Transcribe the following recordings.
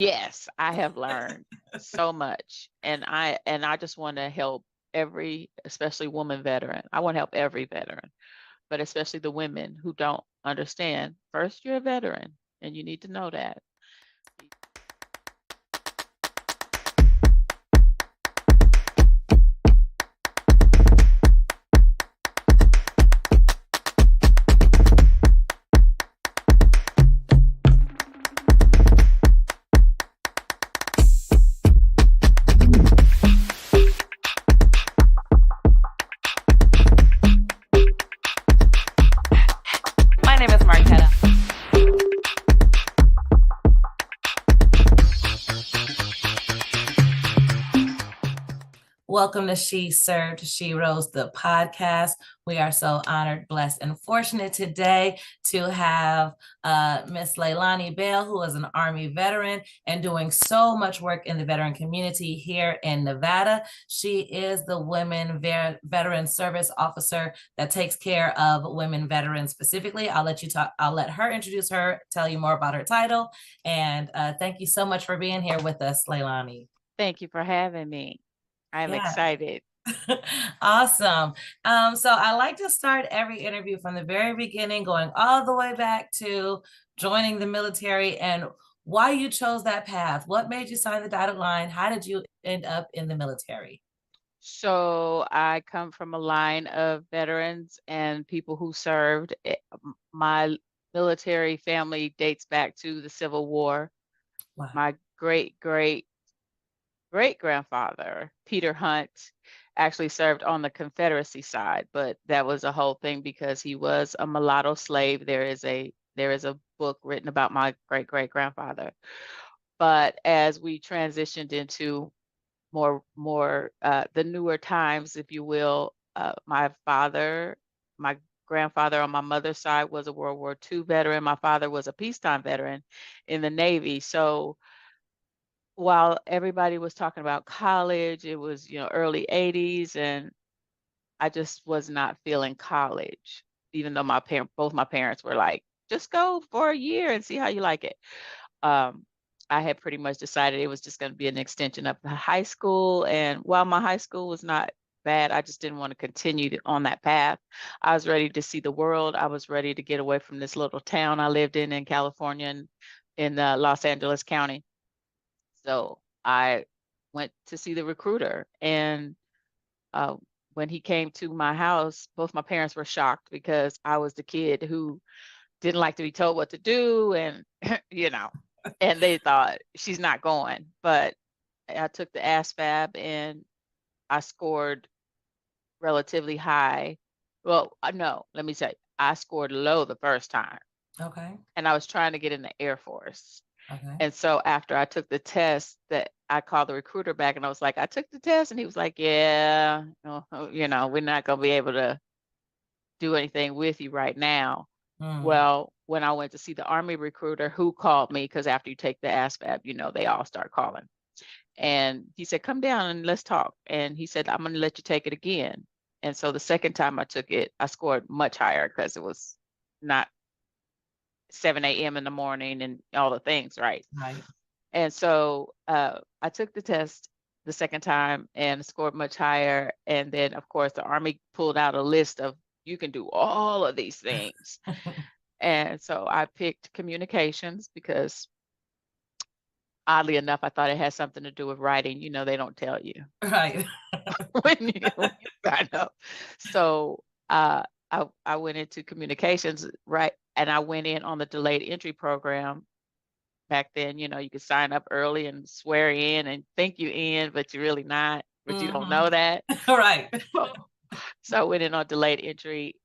Yes, I have learned so much, and I just want to help every, especially woman veteran. I want to help every veteran, but especially the women who don't understand. First, you're a veteran, and you need to know that. My name is Marquetta. Welcome to She Served, Sheroes, the podcast. We are so honored, blessed, and fortunate today to have Miss LaLonnie Bell, who is an Army veteran and doing so much work in the veteran community here in Nevada. She is the Women Veteran Service Officer that takes care of women veterans specifically. I'll let her introduce her, tell you more about her title. And thank you so much for being here with us, LaLonnie. Thank you for having me. I'm excited. Awesome. So I like to start every interview from the very beginning, going all the way back to joining the military and why you chose that path. What made you sign the dotted line? How did you end up in the military? So I come from a line of veterans and people who served. My military family dates back to the Civil War. Wow. My great-great-great-grandfather, Peter Hunt, actually served on the Confederacy side, but that was a whole thing because he was a mulatto slave. There is a book written about my great-great-grandfather. But as we transitioned into more the newer times, if you will, my grandfather on my mother's side was a World War II veteran. My father was a peacetime veteran in the Navy. So while everybody was talking about college, it was, early 80s, and I just was not feeling college, even though both my parents were like, just go for a year and see how you like it. I had pretty much decided it was just going to be an extension of the high school. And while my high school was not bad, I just didn't want to continue on that path. I was ready to see the world. I was ready to get away from this little town I lived in California, in Los Angeles County. So I went to see the recruiter, and when he came to my house, both my parents were shocked because I was the kid who didn't like to be told what to do, and and they thought she's not going. But I took the ASVAB and I scored relatively high. Well, no, let me say, I scored low the first time. Okay. And I was trying to get in the Air Force. Okay. And so after I took the test, that I called the recruiter back and I was like, I took the test, and he was like, yeah, we're not going to be able to do anything with you right now. Well, when I went to see the Army recruiter, who called me, because after you take the ASVAB, they all start calling. And he said, come down and let's talk. And he said, I'm going to let you take it again. And so the second time I took it, I scored much higher because it was not 7 a.m. in the morning and all the things, right? Right. And so I took the test the second time and scored much higher. And then, of course, the Army pulled out a list of, you can do all of these things. And so I picked communications because, oddly enough, I thought it had something to do with writing. They don't tell you. Right. when you sign up. So I went into communications, right? And I went in on the delayed entry program. Back then, you could sign up early and swear in and think you in, but you're really not, but you don't know that. Right. So I went in on delayed entry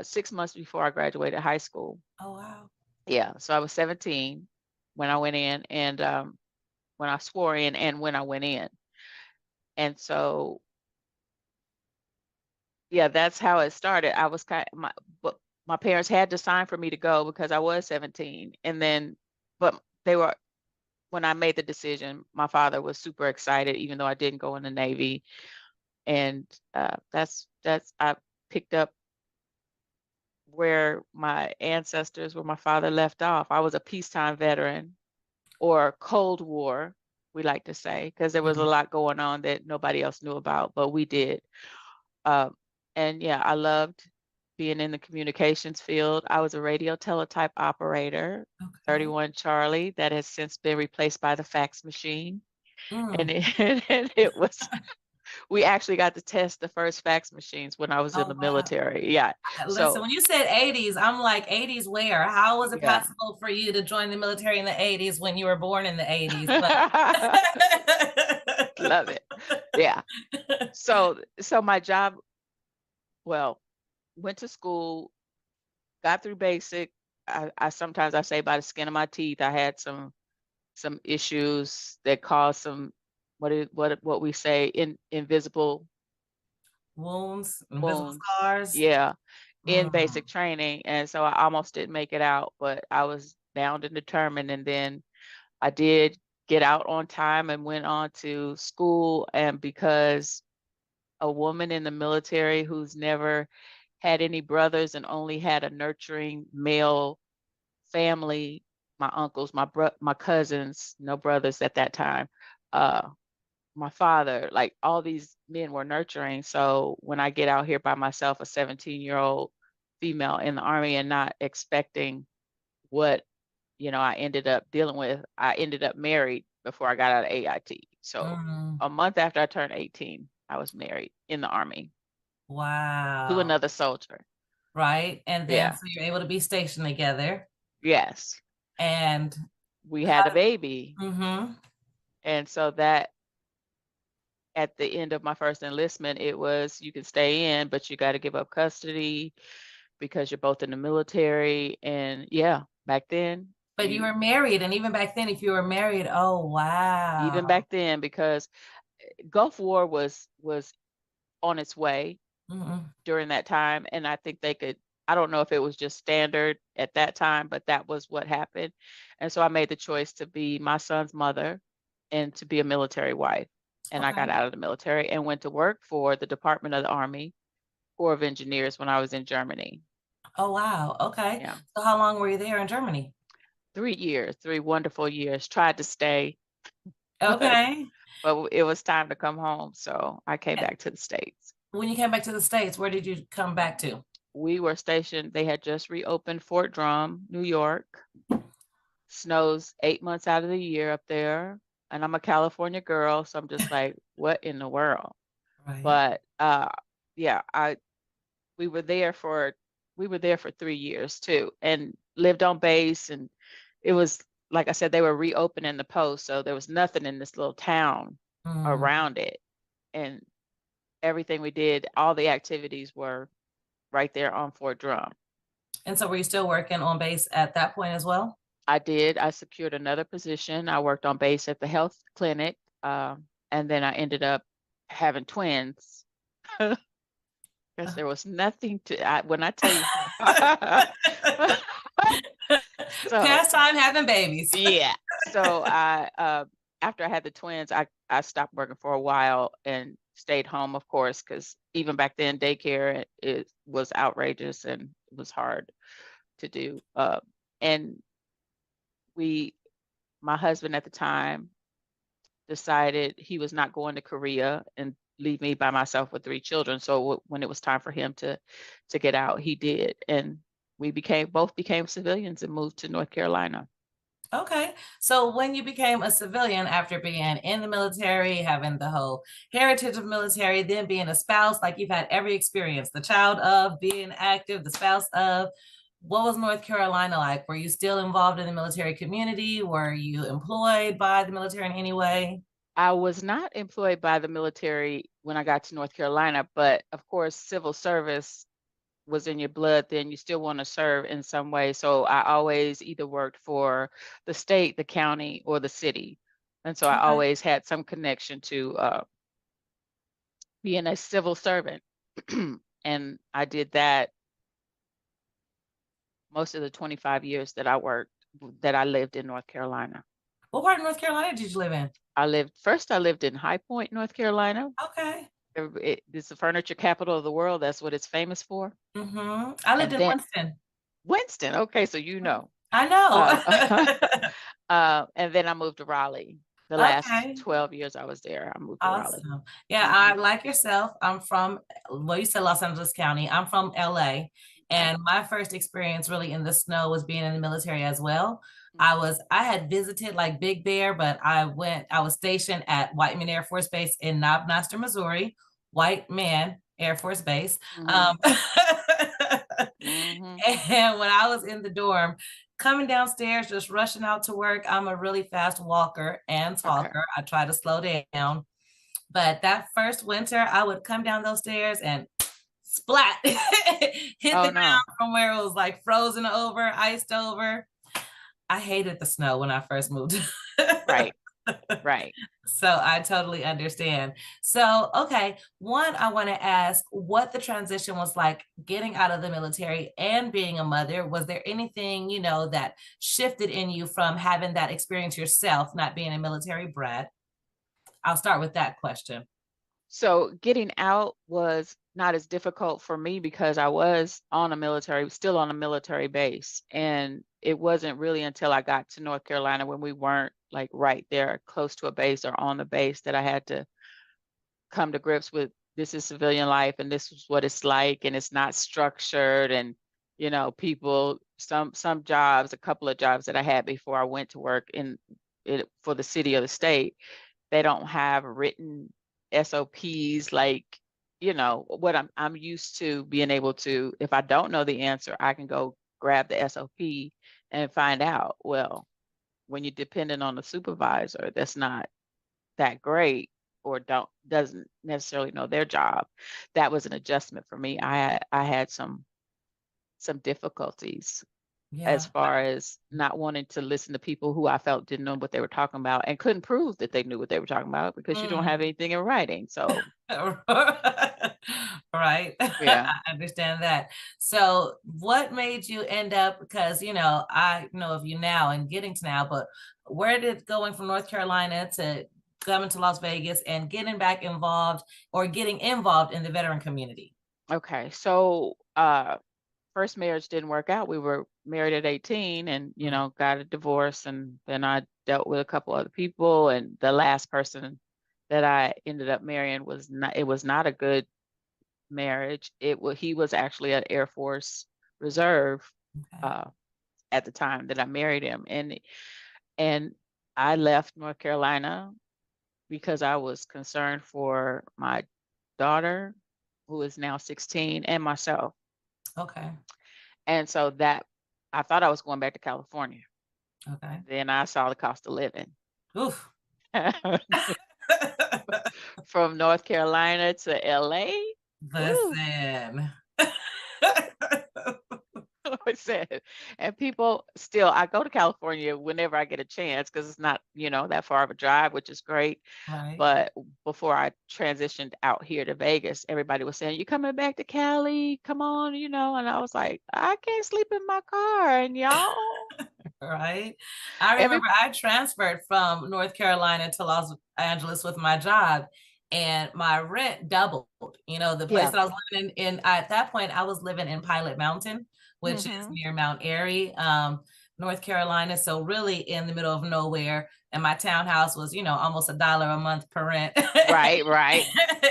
6 months before I graduated high school. Oh, wow. Yeah. So I was 17 when I went in, and when I swore in and when I went in. And so, yeah, that's how it started. I was but my parents had to sign for me to go because I was 17. And then, but when I made the decision, my father was super excited, even though I didn't go in the Navy. And I picked up where my father left off. I was a peacetime veteran or Cold War, we like to say, because there was a lot going on that nobody else knew about, but we did. And yeah, I loved being in the communications field. I was a radio teletype operator, Okay. 31 Charlie, that has since been replaced by the fax machine. And Mm. it was, we actually got to test the first fax machines when I was in Oh, the wow. military. Yeah. Listen, So, when you said 80s, I'm like, 80s where? How was it yeah. possible for you to join the military in the 80s when you were born in the 80s? But Love it. Yeah. So my job, well, went to school, got through basic. I sometimes I say by the skin of my teeth, I had some issues that caused some what we say invisible wounds, invisible wounds. scars. Yeah, in Mm. basic training, and so I almost didn't make it out, but I was bound and determined, and then I did get out on time and went on to school. And because a woman in the military who's never had any brothers and only had a nurturing male family, my uncles, my cousins, no brothers at that time, uh, my father, like all these men were nurturing. So when I get out here by myself, a 17-year-old female in the Army, and not expecting what, I ended up dealing with, I ended up married before I got out of AIT. So Mm. a month after I turned 18, I was married in the Army to Wow. another soldier. Right. And then Yeah. so you're able to be stationed together. Yes. And We had a baby. mm-hmm. And so that at the end of my first enlistment, it was you can stay in, but you got to give up custody because you're both in the military. And yeah, back then, But you were married, and even back then, if you were married, oh even wow. back then, because Gulf War was on its way Mm-mm. during that time, and I think they could. I don't know if it was just standard at that time, but that was what happened. And so I made the choice to be my son's mother and to be a military wife. And I got Okay. out of the military and went to work for the Department of the Army Corps of Engineers when I was in Germany. Oh wow. Okay. Yeah. So how long were you there in Germany? 3 years, 3 wonderful years. Tried to stay, but Okay. it was time to come home. So I came back to the States. When you came back to the States, where did you come back to? We were stationed, they had just reopened Fort Drum, New York. Snows 8 months out of the year up there. And I'm a California girl, so I'm just like, what in the world? Right. But yeah, we were there for 3 years too, and lived on base. And it was like I said, they were reopening the post, so there was nothing in this little town Mm. around it. And everything we did, all the activities were right there on Fort Drum. And so were you still working on base at that point as well? I did. I secured another position. I worked on base at the health clinic, and then I ended up having twins because there was nothing when I tell you. So Pastime having babies. yeah. So after I had the twins, I stopped working for a while and stayed home, of course, because even back then daycare it was outrageous and it was hard to do. And we, my husband at the time, decided he was not going to Korea and leave me by myself with 3 children. So when it was time for him to get out, he did, and we both became civilians and moved to North Carolina. Okay. So when you became a civilian after being in the military, having the whole heritage of military, then being a spouse, like you've had every experience, the child of, being active, the spouse of, what was North Carolina like? Were you still involved in the military community? Were you employed by the military in any way? I was not employed by the military when I got to North Carolina, but of course, civil service was in your blood, then you still want to serve in some way. So I always either worked for the state, the county, or the city. And so I Okay. always had some connection to being a civil servant. And I did that most of the 25 years that I lived in North Carolina. What part of North Carolina did you live in? I lived in High Point, North Carolina. Okay. It's the furniture capital of the world. That's what it's famous for. Mm-hmm. I lived And in then Winston. Winston. Okay, so you know. I Uh, know. And then I moved to Raleigh. The last Okay. 12 years I was there, I moved to Raleigh. Awesome. Yeah, Hmm. I like yourself. I'm from, well, you said Los Angeles County. I'm from LA. Okay. And my first experience really in the snow was being in the military as well. Mhm. I had visited like Big Bear, but I was stationed at Whiteman Air Force Base in Knob Noster, Missouri. Whiteman Air Force Base. Hmm. Hmm. And when I was in the dorm, coming downstairs, just rushing out to work, I'm a really fast walker and Okay. talker. I try to slow down. But that first winter, I would come down those stairs and splat, hit Oh the no. ground from where it was like frozen over, iced over. I hated the snow when I first moved. Right. Right. So I totally understand. So, okay, one, I want to ask what the transition was like getting out of the military and being a mother. Was there anything, that shifted in you from having that experience yourself, not being a military brat? I'll start with that question. So getting out was not as difficult for me because I was still on a military base. And it wasn't really until I got to North Carolina when we weren't like right there close to a base or on the base that I had to come to grips with this is civilian life and this is what it's like and it's not structured and people some jobs, a couple of jobs that I had before I went to work in it for the city or the state, they don't have written SOPs like what I'm used to being able to, if I don't know the answer, I can go grab the SOP and find out. Well, when you're dependent on the supervisor that's not that great or doesn't necessarily know their job, that was an adjustment for me. I had some difficulties as Yeah. far as not wanting to listen to people who I felt didn't know what they were talking about and couldn't prove that they knew what they were talking about because you don't have Mm. anything in writing. So Right. yeah. I understand that. So, what made you end up? Because, I know of you now and getting to now, but where did going from North Carolina to coming to Las Vegas and getting back involved or getting involved in the veteran community? Okay. So first marriage didn't work out. We were married at 18 and, Mm. got a divorce. And then I dealt with a couple other people. And the last person that I ended up marrying it was not a good marriage. He was actually an Air Force Reserve Okay. uh, at the time that I married him. And I left North Carolina because I was concerned for my daughter, who is now 16, and myself. Okay. And so that I thought I was going back to California. Okay. Then I saw the cost of living Oof. from North Carolina to LA. Woo. Listen. I said, and people still, I go to California whenever I get a chance because it's not, that far of a drive, which is great. Right. But before I transitioned out here to Vegas, everybody was saying, "You coming back to Cali? Come on, And I was like, I can't sleep in my car. And y'all, Right. I every, remember I transferred from North Carolina to Los Angeles with my job, and my rent doubled. The place yeah. that I was living in at that point, I was living in Pilot Mountain, which is Hmm. near Mount Airy, North Carolina. So really in the middle of nowhere. And my townhouse was, almost $1 a month per rent. Right, right.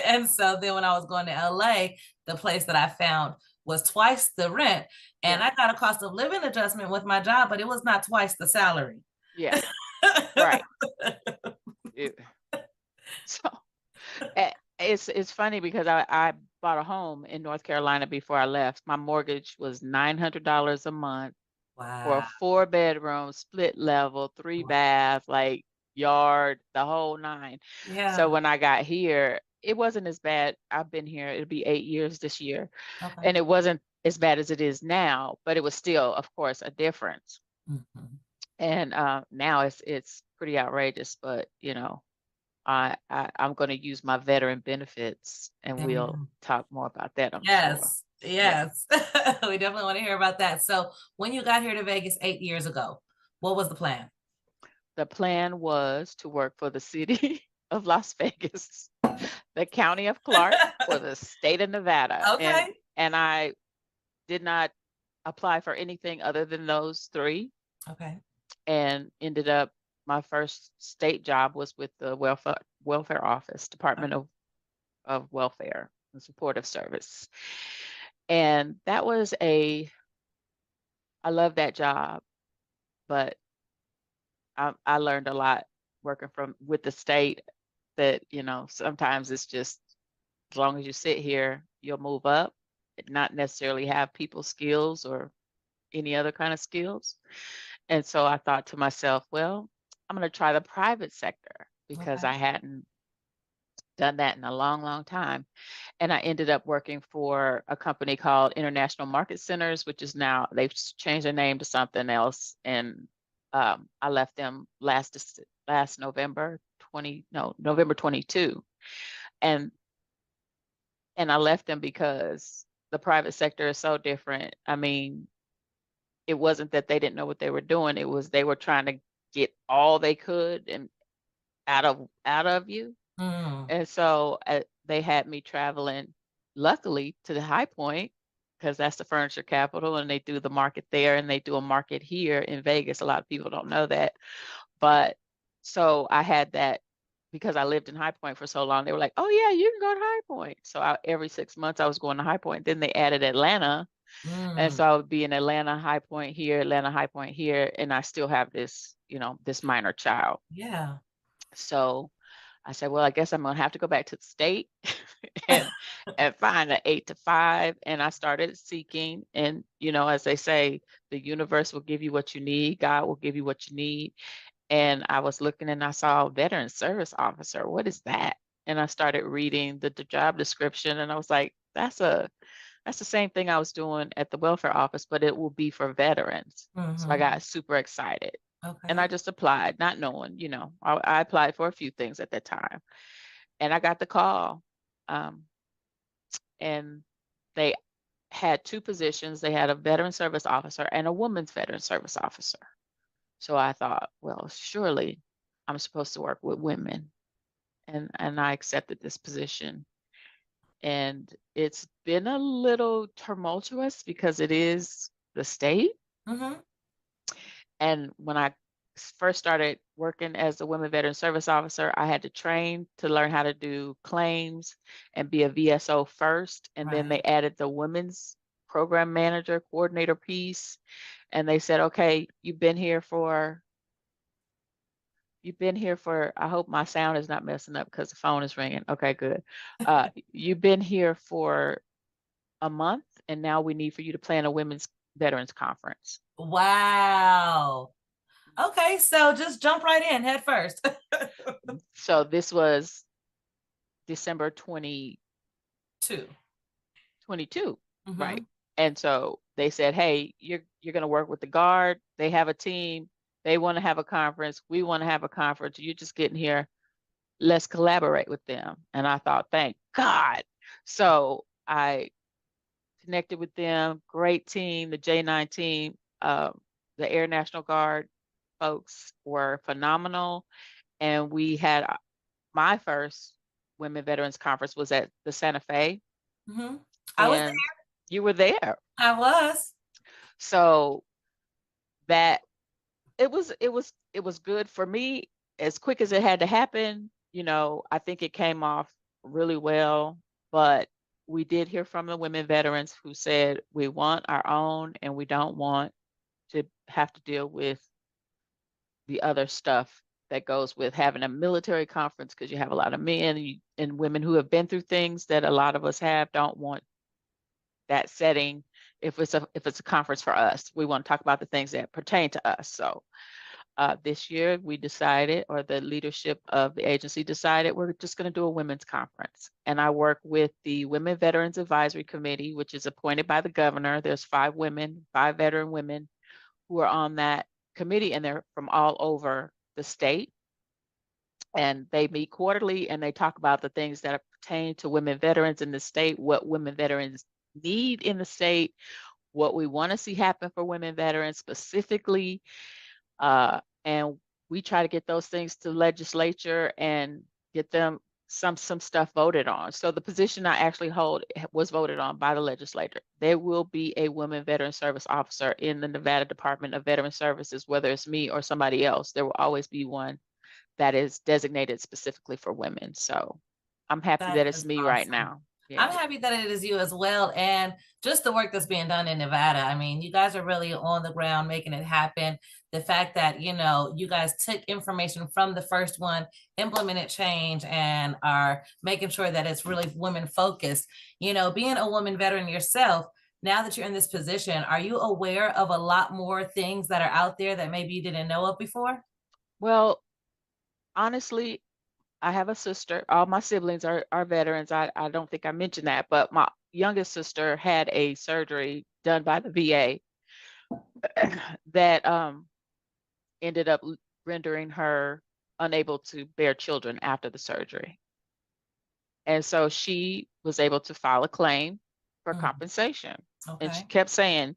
And so then when I was going to LA, the place that I found was twice the rent. And Yeah, I got a cost of living adjustment with my job, but it was not twice the salary. yeah, right. It- so it's funny because I bought a home in North Carolina before I left. My mortgage was $900 a month for a Wow. 4-bedroom, split level, three Wow. bath, like yard, the whole nine. So Yeah. when I got here, it wasn't as bad. I've been here, it'll be 8 years this year. Okay. And it wasn't as bad as it is now, but it was still, of course, a difference. Mhm. And now it's pretty outrageous, but I'm going to use my veteran benefits, and we'll Amen. talk more about that, I'm sure. Yes. Yeah. Yes. We definitely want to hear about that. So when you got here to Vegas 8 years ago, what was the plan? The plan was to work for the city of Las Vegas, the county of Clark, or the state of Nevada. And Okay. and I did not apply for anything other than those three. Okay. and ended up my first state job was with the welfare office, Department of Welfare and Supportive Service. And that was I love that job, but I learned a lot working with the state that, sometimes it's just as long as you sit here, you'll move up, not necessarily have people skills or any other kind of skills. And so I thought to myself, well, I'm going to try the private sector because Okay. I hadn't done that in a long, long time. And I ended up working for a company called International Market Centers, which is now, they've changed their name to something else. And I left them last November November 22. And I left them because the private sector is so different. I mean, it wasn't that they didn't know what they were doing. It was they were trying to get all they could and out of you. Mm. And so they had me traveling, luckily, to the High Point because that's the furniture capital, and they do the market there, and they do a market here in Vegas. A lot of people don't know that, but so I had that because I lived in High Point for so long. They were like, "Oh yeah, you can go to High Point." So every 6 months I was going to High Point. Then they added Atlanta, and Mm. so I would be in Atlanta, High Point here, Atlanta, High Point here, and I still have this, this minor child. Yeah. So I said, well, I guess I'm gonna have to go back to the state and find an 8 to 5. And I started seeking, and as they say, the universe will give you what you need, God will give you what you need. And I was looking and I saw veteran service officer. What is that? And I started reading the job description, and I was like, that's the same thing I was doing at the welfare office, but it will be for veterans. So I Mm-hmm. got super excited. And I Okay. just applied, not knowing, I applied for a few things at that time. And I got the call. Um, and they had two positions. They had a veteran service officer and a woman's veteran service officer. So I thought, well, surely I'm supposed to work with women. And I accepted this position. And it's been a little tumultuous because it is the state. Mm-hmm. And when I first started working as a women veteran service officer, I had to train to learn how to do claims and be a VSO first. And then Right. they added the women's program manager coordinator piece. And they said, okay, I hope my sound is not messing up because the phone is ringing. Okay, good. You've been here for a month, and now we need for you to plan a women's veterans conference. Wow. Okay, so just jump right in head first. So this was December 2. 2022, Mm-hmm. right? And so they said, "Hey, you're going to work with the Guard. They have a team. They want to have a conference. We want to have a conference. You're just getting here. Let's collaborate with them." And I thought, "Thank God." So I connected with them. Great team, the J9 team. The Air National Guard folks were phenomenal, and we had my first Women Veterans Conference was at the Santa Fe, Mm-hmm. I was and you were there. I was. So that it was good for me as quick as it had to happen. I think it came off really well, but we did hear from the women veterans who said we want our own and we don't want to have to deal with the other stuff that goes with having a military conference because you have a lot of men and women who have been through things that a lot of us don't want that setting. If it's a conference for us, we want to talk about the things that pertain to us. So this year we decided, or the leadership of the agency decided, we're just going to do a women's conference. And I work with the Women Veterans Advisory Committee, which is appointed by the governor. There's 5 veteran women who are on that committee, and they're from all over the state. And they meet quarterly and they talk about the things that pertain to women veterans in the state, what women veterans need in the state, what we want to see happen for women veterans specifically. And we try to get those things to legislature and get them some stuff voted on. So the position I actually hold was voted on by the legislature. There will be a women veteran service officer in the Nevada Department of Veteran Services, whether it's me or somebody else. There will always be one that is designated specifically for women. So I'm happy That that it's is me right awesome. now. I'm Yeah. happy that it is you as well. And just the work that's being done in Nevada. I mean, you guys are really on the ground making it happen. The fact that, you guys took information from the first one, implemented change, and are making sure that it's really women focused. Being a woman veteran yourself, now that you're in this position, are you aware of a lot more things that are out there that maybe you didn't know of before? Well, honestly, I have a sister. All my siblings are veterans. I don't think I mentioned that, but my youngest sister had a surgery done by the VA that ended up rendering her unable to bear children after the surgery. And so she was able to file a claim for Mm, compensation. And she okay. kept saying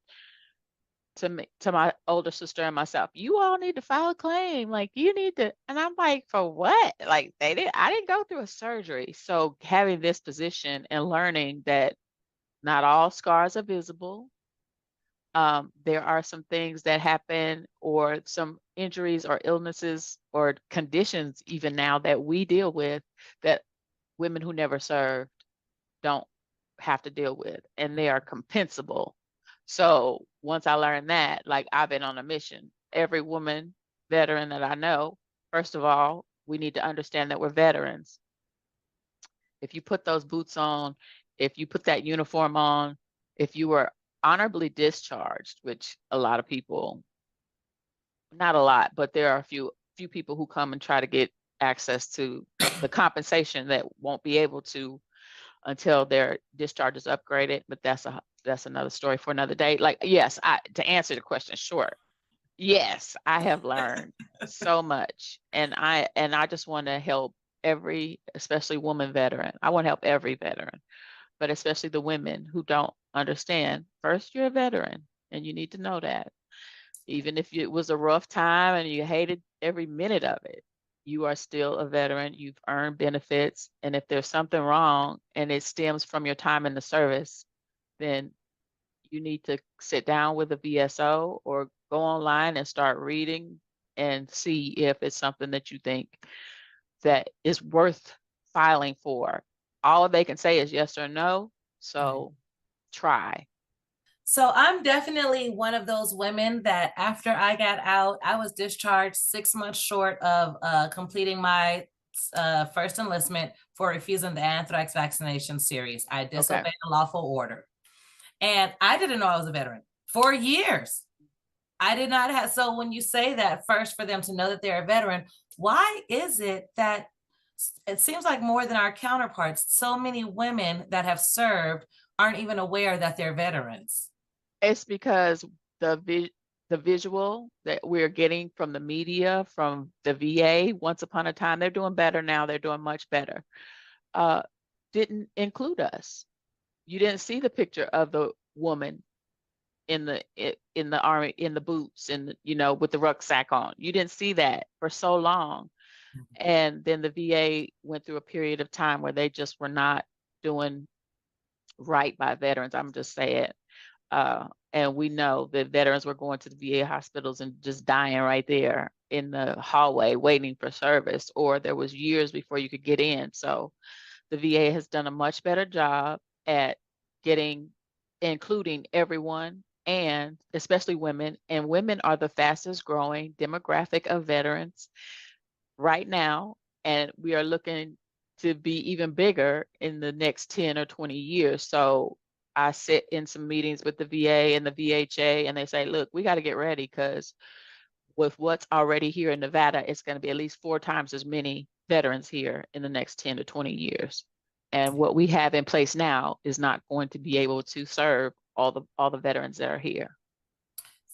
to me, to my older sister and myself, you all need to file a claim. Like you need to, and I'm like, for what? Like I didn't go through a surgery. So having this position and learning that not all scars are visible. There are some things that happen or some injuries or illnesses or conditions even now that we deal with that women who never served don't have to deal with, and they are compensable. So once I learned that, like I've been on a mission. Every woman veteran that I know, first of all, we need to understand that we're veterans. If you put those boots on, if you put that uniform on, if you were honorably discharged, which a lot of people, not a lot, but there are a few people who come and try to get access to the compensation that won't be able to until their discharge is upgraded. But that's another story for another day. Like, yes, to answer the question short, yes, I have learned so much, and I just want to help every, especially woman veteran. I want to help every veteran, but especially the women who don't understand. First, you're a veteran, and you need to know that. Even if it was a rough time and you hated every minute of it, you are still a veteran. You've earned benefits. And if there's something wrong and it stems from your time in the service, then you need to sit down with a VSO or go online and start reading and see if it's something that you think that is worth filing for. All they can say is yes or no. Right. So try. So I'm definitely one of those women that after I got out, I was discharged 6 months short of completing my first enlistment for refusing the anthrax vaccination series. I Okay. disobeyed the lawful order. And I didn't know I was a veteran for years. I did not have. So when you say that, first for them to know that they're a veteran, why is it that it seems like more than our counterparts, so many women that have served aren't even aware that they're veterans? It's because the visual that we're getting from the media, from the VA, once upon a time, they're doing better now. They're doing much better. Uh, didn't include us. You didn't see the picture of the woman in the army in the boots and with the rucksack on. You didn't see that for so long. And then the VA went through a period of time where they just were not doing right by veterans. I'm just saying. And we know that veterans were going to the VA hospitals and just dying right there in the hallway waiting for service, or there was years before you could get in. So the VA has done a much better job at getting, including everyone, and especially women. And women are the fastest growing demographic of veterans right now. And we are looking to be even bigger in the next 10 or 20 years. So I sit in some meetings with the VA and the VHA, and they say, look, we got to get ready because with what's already here in Nevada, it's going to be at least 4 times as many veterans here in the next 10 to 20 years. And what we have in place now is not going to be able to serve all the veterans that are here.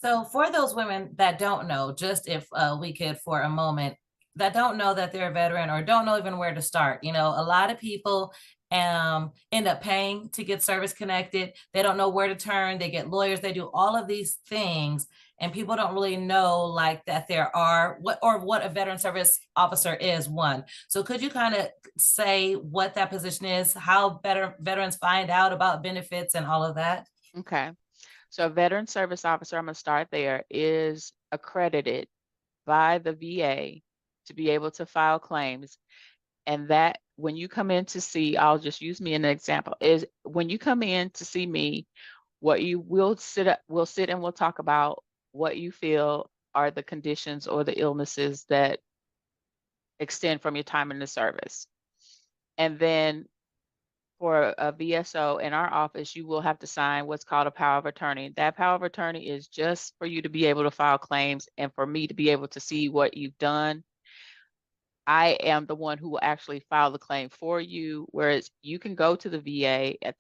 So for those women that don't know, just if we could for a moment, that don't know that they're a veteran or don't know even where to start, a lot of people end up paying to get service connected. They don't know where to turn. They get lawyers. They do all of these things. and people don't really know like that there are what a veteran service officer is, one. So could you kind of say what that position is, how veterans find out about benefits and all of that? Okay. So a veteran service officer, I'm going to start there, is accredited by the VA to be able to file claims. And that when you come in to see, I'll just use me as an example, is when you come in to see me, what you will we'll sit and we'll talk about what you feel are the conditions or the illnesses that extend from your time in the service. And then for a VSO in our office, you will have to sign what's called a power of attorney. That power of attorney is just for you to be able to file claims and for me to be able to see what you've done. I am the one who will actually file the claim for you, whereas you can go to the VA at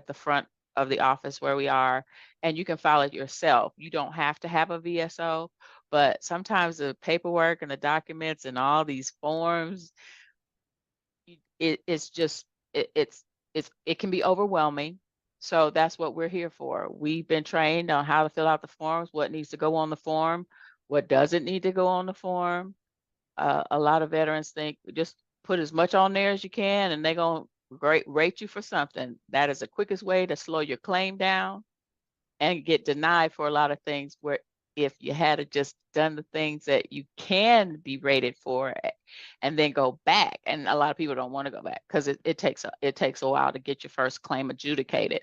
the front of the office where we are, and you can file it yourself. You don't have to have a VSO, but sometimes the paperwork and the documents and all these forms, it's just it can be overwhelming. So that's what we're here for. We've been trained on how to fill out the forms, what needs to go on the form, what doesn't need to go on the form. A lot of veterans think just put as much on there as you can and they're going to rate you for something. That is the quickest way to slow your claim down and get denied for a lot of things where if you had just done the things that you can be rated for and then go back, and a lot of people don't want to go back because it takes a while to get your first claim adjudicated.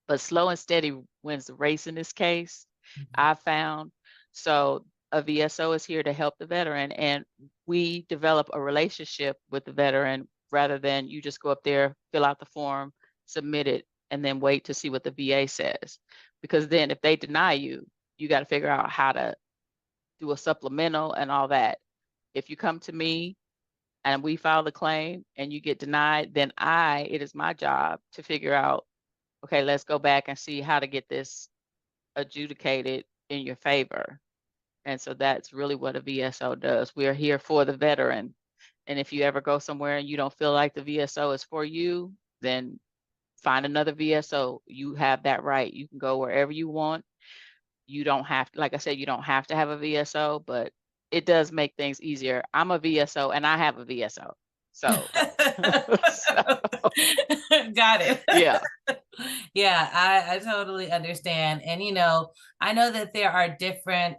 But slow and steady wins the race in this case, I've found. So a VSO is here to help the veteran, and we develop a relationship with the veteran rather than you just go up there, fill out the form, submit it, and then wait to see what the VA says. Because then if they deny you, you got to figure out how to do a supplemental and all that. If you come to me and we file the claim and you get denied, then it is my job to figure out, okay, let's go back and see how to get this adjudicated in your favor. And so that's really what a VSO does. We are here for the veteran. And if you ever go somewhere and you don't feel like the VSO is for you, then find another VSO. You have that right. You can go wherever you want. You don't have to, like I said, you don't have to have a VSO, but it does make things easier. I'm a VSO and I have a VSO. So, Got it. yeah. Yeah, I totally understand. And, I know that there are different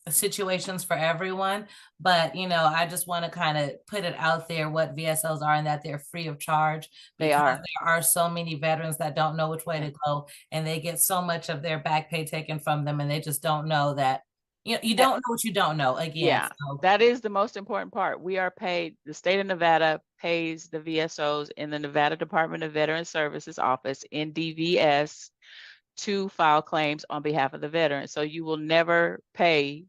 situations for everyone, but, I just want to kind of put it out there what VSOs are and that they're free of charge They because are. there are so many veterans that don't know which way Yeah. to go and they get so much of their back pay taken from them and they just don't know that, you don't know what you don't know again. Yeah, So. that is the most important part. We are paid, the state of Nevada pays the VSOs in the Nevada Department of Veteran Services office, NDVS, to file claims on behalf of the veteran. So you will never pay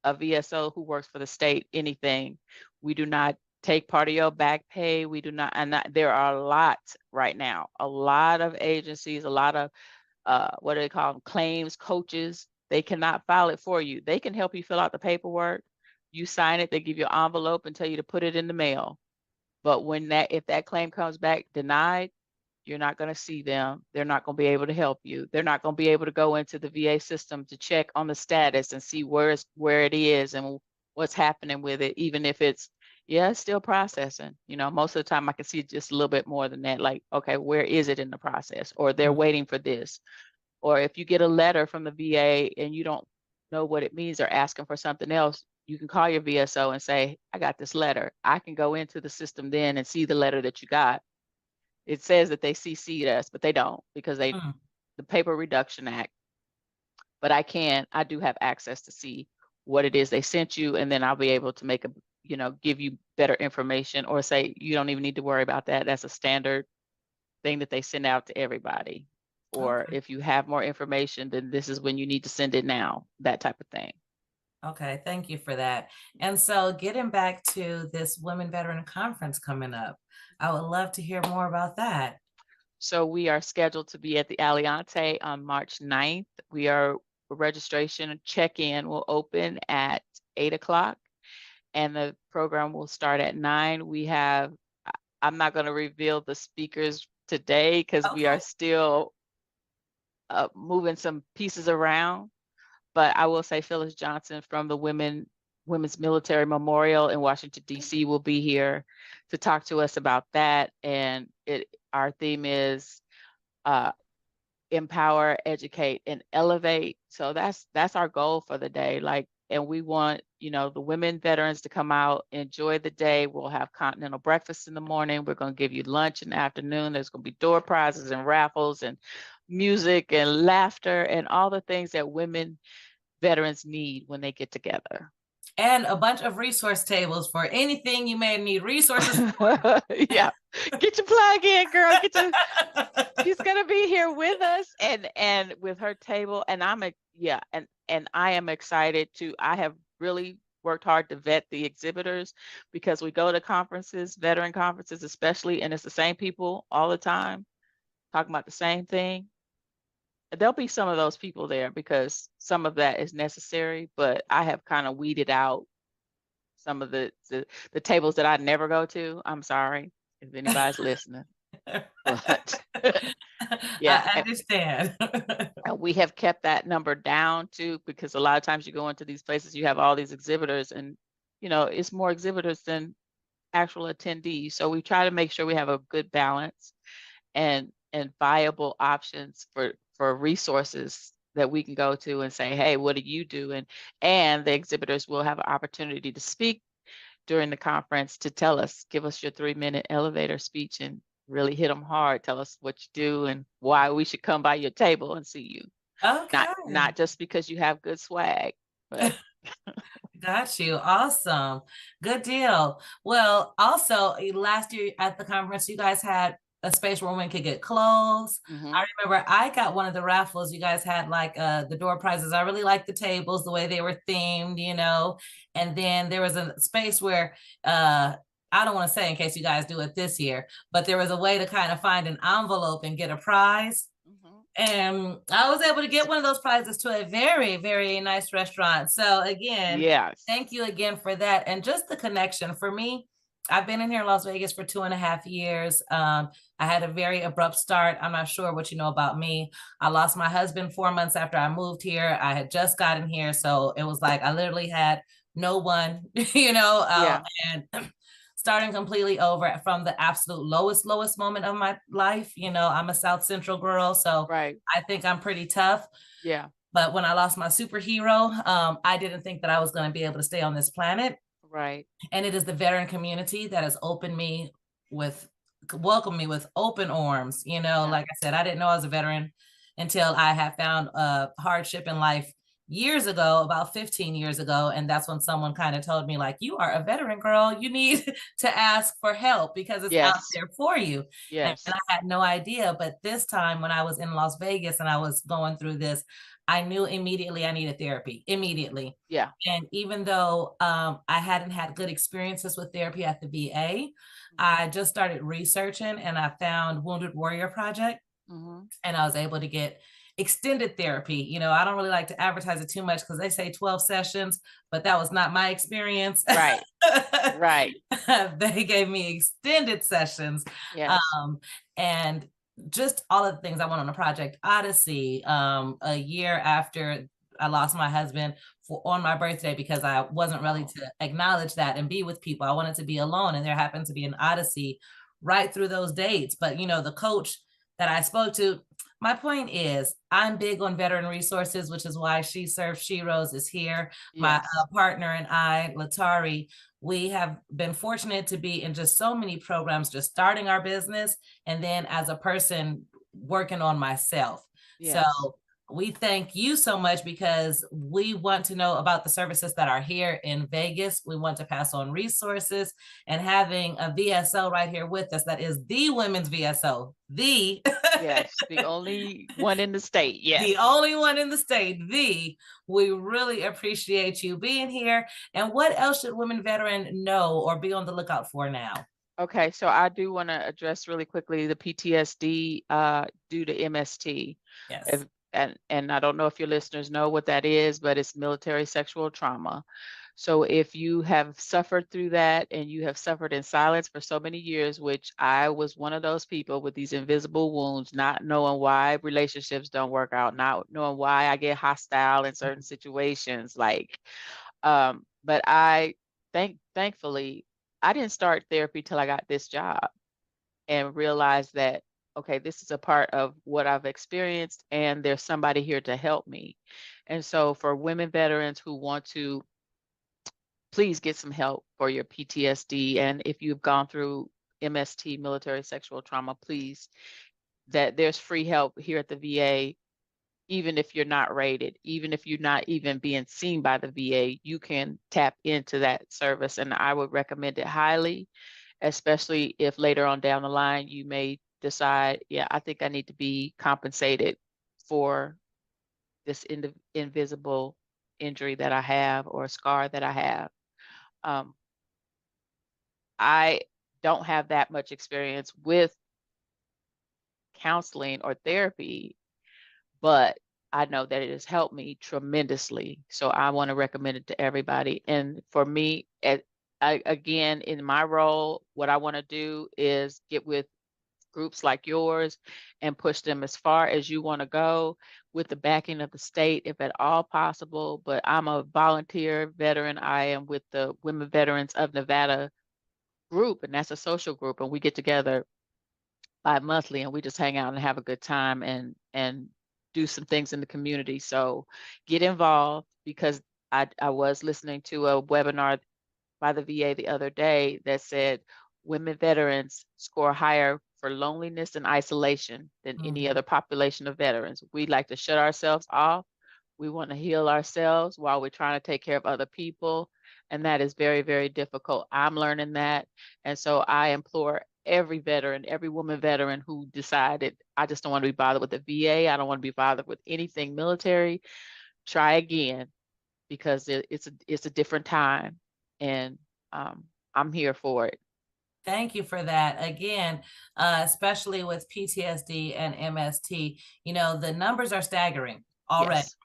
a VSO who works for the state anything. We do not take part of your back pay. We do not, and there are a lot right now, a lot of agencies, a lot of what do they call them? Claims coaches. They cannot file it for you. They can help you fill out the paperwork. You sign it, they give you an envelope and tell you to put it in the mail. But if that claim comes back denied, you're not going to see them. They're not going to be able to help you. They're not going to be able to go into the VA system to check on the status and see where it is and what's happening with it, even if it's still processing. Most of the time I can see just a little bit more than that. Like, okay, where is it in the process? Or they're waiting for this. Or if you get a letter from the VA and you don't know what it means or asking for something else, you can call your VSO and say, I got this letter. I can go into the system then and see the letter that you got. It says that they CC'd us, but they don't because the Paper Reduction Act. But I do have access to see what it is they sent you, and then I'll be able to give you better information or say, you don't even need to worry about that. That's a standard thing that they send out to everybody. Or Okay. if you have more information, then this is when you need to send it now, that type of thing. Okay, thank you for that. And so getting back to this Women Veteran Conference coming up, I would love to hear more about that. So we are scheduled to be at the Aliante on March 9th. Registration check-in will open at 8 o'clock and the program will start at 9. I'm not going to reveal the speakers today because we are still moving some pieces around, But I will say Phyllis Johnson from the Women's Military Memorial in Washington, D.C. will be here to talk to us about that. And our theme is empower, educate, and elevate. So that's our goal for the day. Like, and we want, the women veterans to come out, enjoy the day. We'll have continental breakfast in the morning. We're going to give you lunch in the afternoon. There's going to be door prizes and raffles and music and laughter and all the things that women veterans need when they get together. And a bunch of resource tables for anything you may need resources for. Yeah. Get your plug in, girl. She's gonna be here with us and with her table. And and I am excited I have really worked hard to vet the exhibitors, because we go to conferences, veteran conferences especially, and it's the same people all the time talking about the same thing. There'll be some of those people there because some of that is necessary, but I have kind of weeded out some of the tables that I never go to. I'm sorry if anybody's listening, but yeah, I understand. and we have kept that number down too, because a lot of times you go into these places, you have all these exhibitors, and it's more exhibitors than actual attendees. So we try to make sure we have a good balance and viable options for resources that we can go to and say, hey, what do you do? And the exhibitors will have an opportunity to speak during the conference to give us your 3-minute elevator speech and really hit them hard. Tell us what you do and why we should come by your table and see you. Okay. Not just because you have good swag, but Got you. Awesome. Good deal. Well, also last year at the conference, you guys had a space where women could get clothes. I remember I got one of the raffles. You guys had like the door prizes. I really liked the tables, the way they were themed, and then there was a space where I don't want to say in case you guys do it this year, but there was a way to kind of find an envelope and get a prize. And I was able to get one of those prizes to a very, very nice restaurant. So again, yes, thank you again for that. And just the connection for me, I've been in here in Las Vegas for 2.5 years. I had a very abrupt start. I'm not sure what you know about me. I lost my husband 4 months after I moved here. I had just gotten here. So it was like I literally had no one, and starting completely over from the absolute lowest moment of my life. I'm a South Central girl, so right. I think I'm pretty tough. Yeah. But when I lost my superhero, I didn't think that I was going to be able to stay on this planet. Right. And it is the veteran community that has welcomed me with open arms. Like I said, I didn't know I was a veteran until I had found a hardship in life years ago, about 15 years ago. And that's when someone kind of told me, like, you are a veteran, girl. You need to ask for help because it's out there for you. Yes. And I had no idea. But this time when I was in Las Vegas and I was going through this, I knew immediately I needed therapy, immediately. Yeah. And even though I hadn't had good experiences with therapy at the VA, I just started researching and I found Wounded Warrior Project. And I was able to get extended therapy. I don't really like to advertise it too much because they say 12 sessions, but that was not my experience. Right. Right. They gave me extended sessions. Yes. And just all of the things I went on a Project Odyssey a year after I lost my husband on my birthday, because I wasn't ready to acknowledge that and be with people. I wanted to be alone. And there happened to be an Odyssey right through those dates. But, the coach that I spoke to, my point is I'm big on veteran resources, which is why She Serves Sheroes is here. Yes. My partner and I, Latari, we have been fortunate to be in just so many programs, just starting our business. And then as a person working on myself. Yes. So we thank you so much because we want to know about the services that are here in Vegas. We want to pass on resources, and having a VSO right here with us that is the Women's VSO, yes, the only one in the state. Yes, the only one in the state. We really appreciate you being here. And what else should women veteran know or be on the lookout for now? Okay, so I do want to address really quickly the PTSD due to MST. Yes. And I don't know if your listeners know what that is, but it's military sexual trauma. So if you have suffered through that and you have suffered in silence for so many years, which I was one of those people with these invisible wounds, not knowing why relationships don't work out, not knowing why I get hostile in certain situations, like, but thankfully, I didn't start therapy till I got this job and realized that, okay, this is a part of what I've experienced and there's somebody here to help me. And so for women veterans who want to, please get some help for your PTSD. And if you've gone through MST, military sexual trauma, please, that there's free help here at the VA. Even if you're not rated, even if you're not even being seen by the VA, you can tap into that service. And I would recommend it highly, especially if later on down the line, you may decide, yeah, I think I need to be compensated for this invisible injury that I have or scar that I have. Um, I don't have that much experience with counseling or therapy, but I know that it has helped me tremendously. So I want to recommend it to everybody. And for me, again, in my role, what I want to do is get with groups like yours and push them as far as you want to go with the backing of the state, if at all possible. But I'm a volunteer veteran. I am with the Women Veterans of Nevada group, and that's a social group, and we get together bi-monthly and we just hang out and have a good time and do some things in the community. So get involved, because I was listening to a webinar by the VA the other day that said women veterans score higher for loneliness and isolation than any other population of veterans. We like to shut ourselves off. We want to heal ourselves while we're trying to take care of other people. And that is very, very difficult. I'm learning that. And so I implore every veteran, every woman veteran who decided, I just don't want to be bothered with the VA, I don't want to be bothered with anything military, try again, because it's a different time. And I'm here for it. Thank you for that. Again, especially with PTSD and MST, the numbers are staggering already, Yes.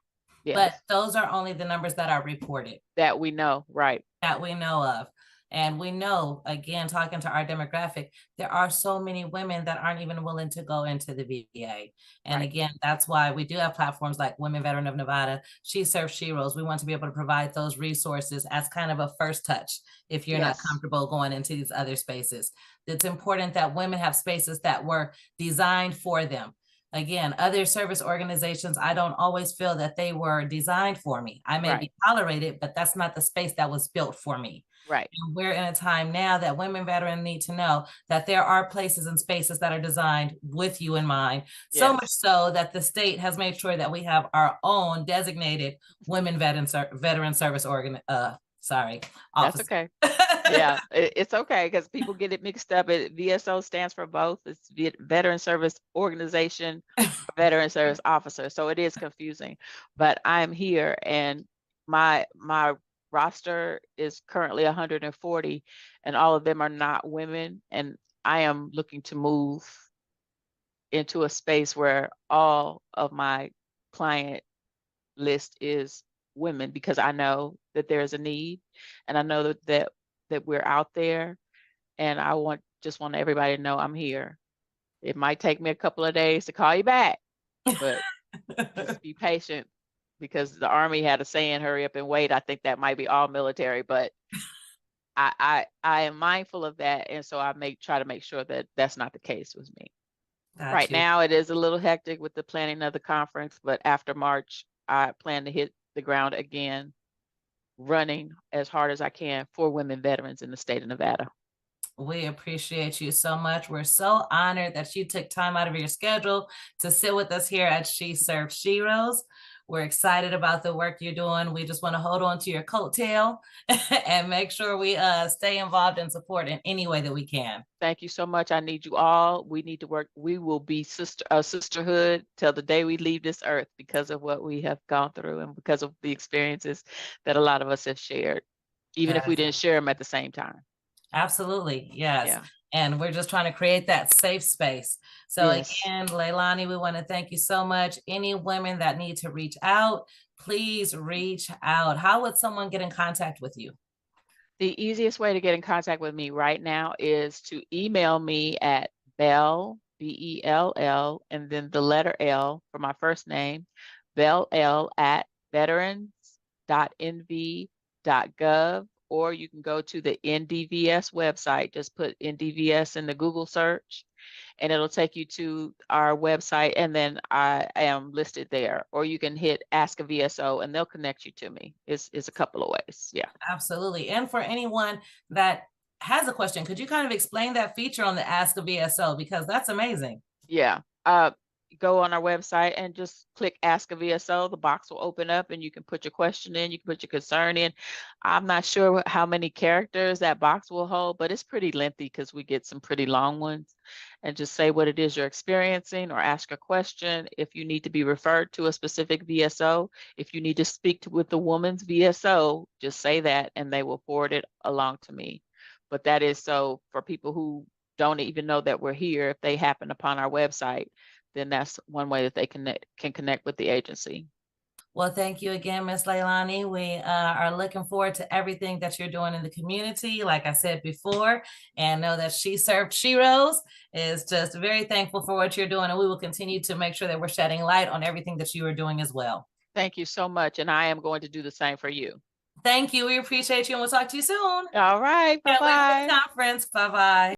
Yes. but those are only the numbers that are reported. That we know, right. That we know of. And we know, again, talking to our demographic, there are so many women that aren't even willing to go into the VA. And again, that's why we do have platforms like Women Veteran of Nevada, She Serves Sheroes. We want to be able to provide those resources as kind of a first touch if you're not comfortable going into these other spaces. It's important that women have spaces that were designed for them. Again, other service organizations, I don't always feel that they were designed for me. I may be tolerated, but that's not the space that was built for me. Right. And we're in a time now that women veterans need to know that there are places and spaces that are designed with you in mind. So much so that the state has made sure that we have our own designated women veteran service officer. That's okay. Yeah, it's okay, because people get it mixed up. VSO stands for both. It's Veteran Service Organization, Veteran Service Officer. So it is confusing, but I'm here, and my roster is currently 140, and all of them are not women. And I am looking to move into a space where all of my client list is women, because I know that there's a need, and I know that we're out there, and I just want everybody to know I'm here. It might take me a couple of days to call you back, but just be patient, because the Army had a saying, hurry up and wait. I think that might be all military, but I am mindful of that, and so I try to make sure that that's not the case with me. Right now, it is a little hectic with the planning of the conference, but after March, I plan to hit the ground again, running as hard as I can for women veterans in the state of Nevada. We appreciate you so much. We're so honored that you took time out of your schedule to sit with us here at She Serves Sheroes. We're excited about the work you're doing. We just want to hold on to your coattail and make sure we stay involved and support in any way that we can. Thank you so much. I need you all. We need to work. We will be sisterhood till the day we leave this earth, because of what we have gone through and because of the experiences that a lot of us have shared, even if we didn't share them at the same time. Absolutely. Yes. Yeah. And we're just trying to create that safe space. So again, LaLonnie, we want to thank you so much. Any women that need to reach out, please reach out. How would someone get in contact with you? The easiest way to get in contact with me right now is to email me at Bell, Bell, and then the letter L for my first name, Bell L at veterans.nv.gov, or you can go to the NDVS website. Just put NDVS in the Google search, and it'll take you to our website, and then I am listed there. Or you can hit Ask a VSO, and they'll connect you to me. It's a couple of ways. Yeah. Absolutely. And for anyone that has a question, could you kind of explain that feature on the Ask a VSO? Because that's amazing. Yeah. Go on our website and just click Ask a VSO. The box will open up and you can put your question in, you can put your concern in. I'm not sure how many characters that box will hold, but it's pretty lengthy because we get some pretty long ones. And just say what it is you're experiencing or ask a question. If you need to be referred to a specific VSO, if you need to speak with the woman's VSO, just say that and they will forward it along to me. But that is so for people who don't even know that we're here. If they happen upon our website, then that's one way that they can connect with the agency. Well, thank you again, Ms. LaLonnie. We are looking forward to everything that you're doing in the community, like I said before, and know that She Served Sheroes is just very thankful for what you're doing, and we will continue to make sure that we're shedding light on everything that you are doing as well. Thank you so much, and I am going to do the same for you. Thank you. We appreciate you, and we'll talk to you soon. All right. Bye-bye. Can't wait for the conference. Bye-bye.